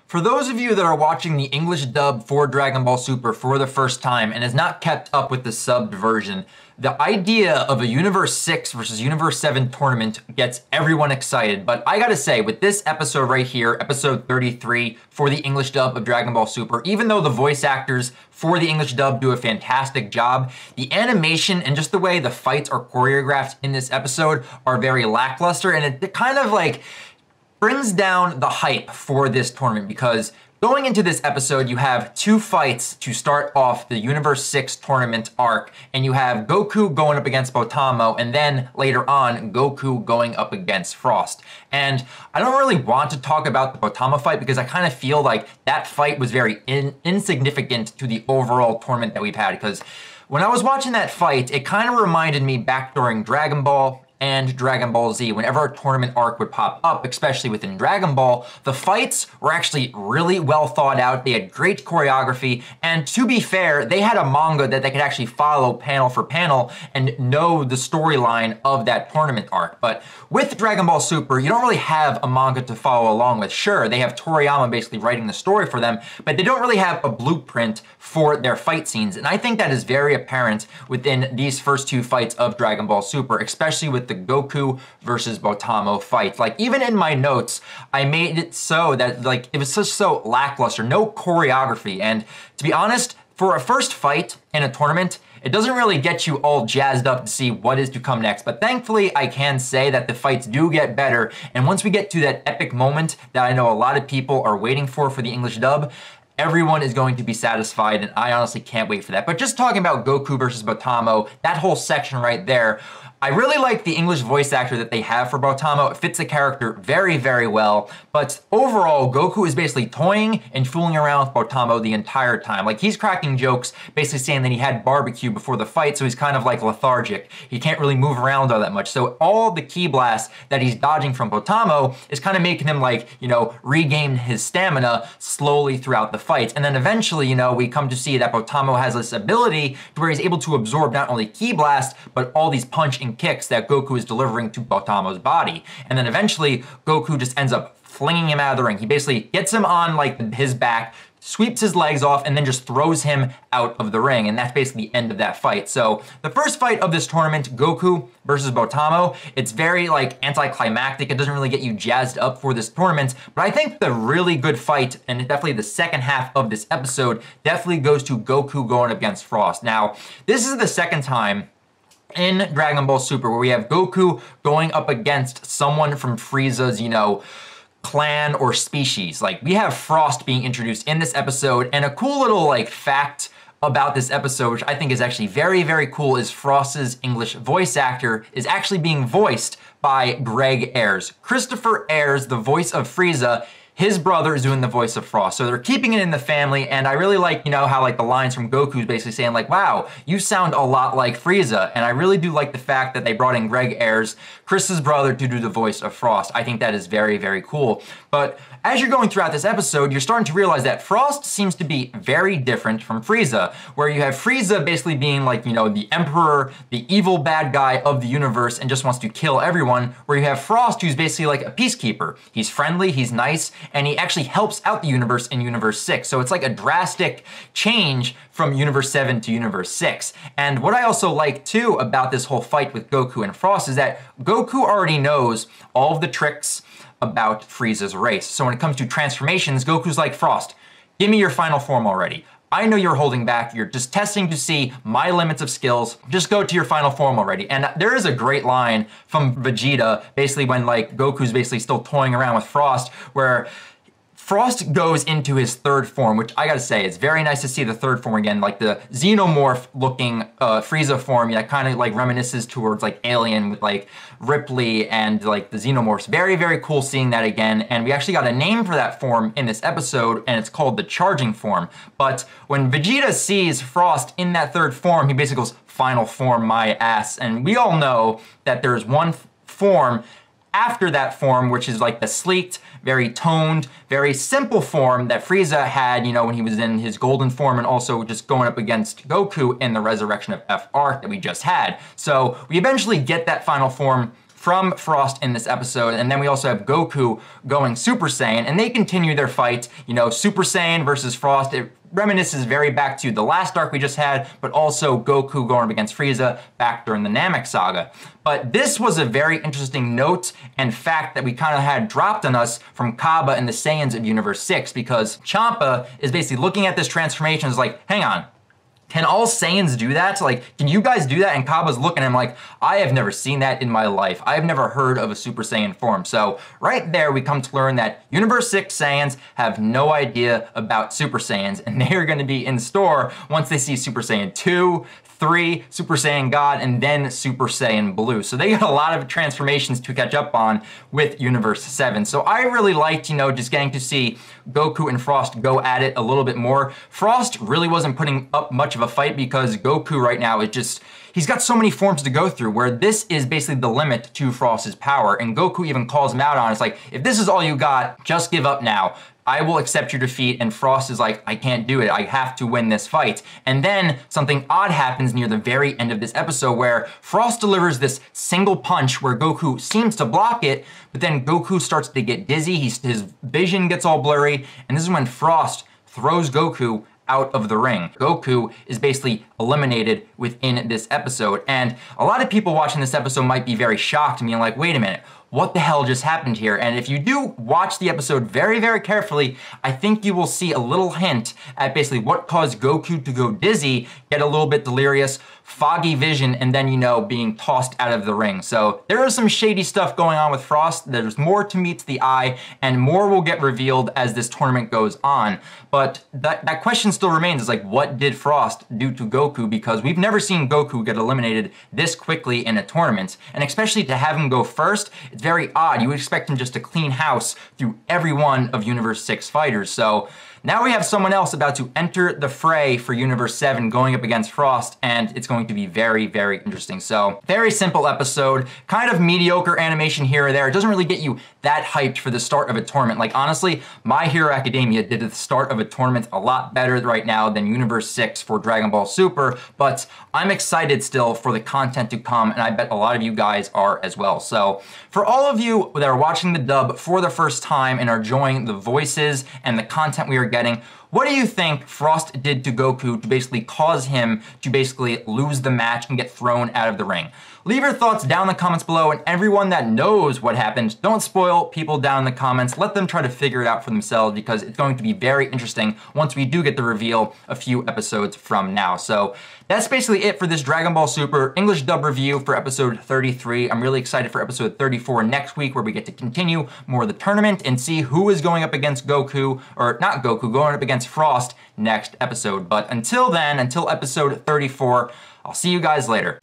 For those of you that are watching the English dub for Dragon Ball Super for the first time and has not kept up with the subbed version, the idea of a Universe 6 versus Universe 7 tournament gets everyone excited. But I gotta say, with this episode right here, episode 33 for the English dub of Dragon Ball Super, even though the voice actors for the English dub do a fantastic job, the animation and just the way the fights are choreographed in this episode are very lackluster, and it kind of like brings down the hype for this tournament because going into this episode, you have two fights to start off the Universe 6 tournament arc, and you have Goku going up against Botamo, and then later on, Goku going up against Frost. And I don't really want to talk about the Botamo fight because I kind of feel like that fight was very insignificant to the overall tournament that we've had, because when I was watching that fight, it kind of reminded me back during Dragon Ball and Dragon Ball Z. Whenever a tournament arc would pop up, especially within Dragon Ball, the fights were actually really well thought out. They had great choreography, and to be fair, they had a manga that they could actually follow panel for panel and know the storyline of that tournament arc. But with Dragon Ball Super, you don't really have a manga to follow along with. Sure, they have Toriyama basically writing the story for them, but they don't really have a blueprint for their fight scenes. And I think that is very apparent within these first two fights of Dragon Ball Super, especially with the Goku versus Botamo fight. Like, even in my notes, I made it so that like it was just so lackluster, no choreography. And to be honest, for a first fight in a tournament, it doesn't really get you all jazzed up to see what is to come next. But thankfully, I can say that the fights do get better. And once we get to that epic moment that I know a lot of people are waiting for the English dub, everyone is going to be satisfied, and I honestly can't wait for that. But just talking about Goku versus Botamo, that whole section right there, I really like the English voice actor that they have for Botamo. It fits the character very, very well. But overall, Goku is basically toying and fooling around with Botamo the entire time. Like, he's cracking jokes, basically saying that he had barbecue before the fight, so he's kind of like lethargic. He can't really move around all that much. So all the ki blasts that he's dodging from Botamo is kind of making him, like, you know, regain his stamina slowly throughout the fights. And then eventually, you know, we come to see that Botamo has this ability to where he's able to absorb not only ki blast, but all these punch and kicks that Goku is delivering to Botamo's body. And then eventually, Goku just ends up flinging him out of the ring. He basically gets him on like his back, sweeps his legs off, and then just throws him out of the ring. And that's basically the end of that fight. So the first fight of this tournament, Goku versus Botamo, it's very like anticlimactic. It doesn't really get you jazzed up for this tournament. But I think the really good fight, and definitely the second half of this episode, definitely goes to Goku going up against Frost. Now, this is the second time in Dragon Ball Super where we have Goku going up against someone from Frieza's, you know, clan or species. Like, we have Frost being introduced in this episode, and a cool little like fact about this episode, which I think is actually very, very cool, is Frost's English voice actor is actually being voiced by Greg Ayres. Christopher Ayres, the voice of Frieza, his brother is doing the voice of Frost. So they're keeping it in the family, and I really like, you know, how like the lines from Goku is basically saying like, wow, you sound a lot like Frieza. And I really do like the fact that they brought in Greg Ayres, Chris's brother, to do the voice of Frost. I think that is very, very cool. But as you're going throughout this episode, you're starting to realize that Frost seems to be very different from Frieza, where you have Frieza basically being like, you know, the emperor, the evil bad guy of the universe and just wants to kill everyone, where you have Frost who's basically like a peacekeeper. He's friendly, he's nice, and he actually helps out the universe in Universe 6. So it's like a drastic change from Universe 7 to Universe 6. And what I also like too about this whole fight with Goku and Frost is that Goku already knows all of the tricks about Frieza's race. So when it comes to transformations, Goku's like, Frost, give me your final form already. I know you're holding back. You're just testing to see my limits of skills. Just go to your final form already. And there is a great line from Vegeta, basically when like Goku's basically still toying around with Frost, where Frost goes into his third form, which I gotta say, it's very nice to see the third form again, like the xenomorph looking Frieza form that kind of like reminisces towards like Alien with like Ripley and like the xenomorphs. Very, very cool seeing that again. And we actually got a name for that form in this episode, and it's called the charging form. But when Vegeta sees Frost in that third form, he basically goes, final form my ass. And we all know that there's one form after that form, which is like the sleeked, very toned, very simple form that Frieza had, you know, when he was in his golden form, and also just going up against Goku in the Resurrection of F arc that we just had. So we eventually get that final form from Frost in this episode. And then we also have Goku going Super Saiyan, and they continue their fight, you know, Super Saiyan versus Frost. It reminisces very back to the last arc we just had, but also Goku going up against Frieza back during the Namek saga. But this was a very interesting note and fact that we kind of had dropped on us from Kaba and the Saiyans of Universe 6, because Champa is basically looking at this transformation as like, hang on, can all Saiyans do that? Like, can you guys do that? And Kaba's looking at him like, I have never seen that in my life. I have never heard of a Super Saiyan form. So right there, we come to learn that Universe 6 Saiyans have no idea about Super Saiyans, and they are going to be in store once they see Super Saiyan 2, 3, Super Saiyan God, and then Super Saiyan Blue. So they got a lot of transformations to catch up on with Universe 7. So I really liked, you know, just getting to see Goku and Frost go at it a little bit more. Frost really wasn't putting up much of a fight because Goku right now is just, he's got so many forms to go through where this is basically the limit to Frost's power. And Goku even calls him out on it. It's like, if this is all you got, just give up now. I will accept your defeat. And Frost is like, I can't do it. I have to win this fight. And then something odd happens near the very end of this episode where Frost delivers this single punch where Goku seems to block it, but then Goku starts to get dizzy. His vision gets all blurry. And this is when Frost throws Goku out of the ring. Goku is basically eliminated within this episode. And a lot of people watching this episode might be very shocked and being like, wait a minute, what the hell just happened here? And if you do watch the episode very, very carefully, I think you will see a little hint at basically what caused Goku to go dizzy, get a little bit delirious, foggy vision, and then, you know, being tossed out of the ring. So there is some shady stuff going on with Frost. There's more to meet the eye, and more will get revealed as this tournament goes on. But that question still remains, is like, what did Frost do to Goku? Because we've never seen Goku get eliminated this quickly in a tournament. And especially to have him go first, it's very odd. You would expect him just to clean house through every one of Universe 6 fighters. So now we have someone else about to enter the fray for Universe 7 going up against Frost, and it's going to be very, very interesting. So very simple episode, kind of mediocre animation here or there. It doesn't really get you that hyped for the start of a tournament. Like honestly, My Hero Academia did the start of a tournament a lot better right now than Universe 6 for Dragon Ball Super, but I'm excited still for the content to come, and I bet a lot of you guys are as well. So for all of you that are watching the dub for the first time and are enjoying the voices and the content we are getting, what do you think Frost did to Goku to basically cause him to basically lose the match and get thrown out of the ring? Leave your thoughts down in the comments below, and everyone that knows what happened, don't spoil people down in the comments. Let them try to figure it out for themselves, because it's going to be very interesting once we do get the reveal a few episodes from now. So that's basically it for this Dragon Ball Super English dub review for episode 33. I'm really excited for episode 34 next week, where we get to continue more of the tournament and see who is going up against Goku, or not Goku, going up against Frost next episode. But until then, until episode 34, I'll see you guys later.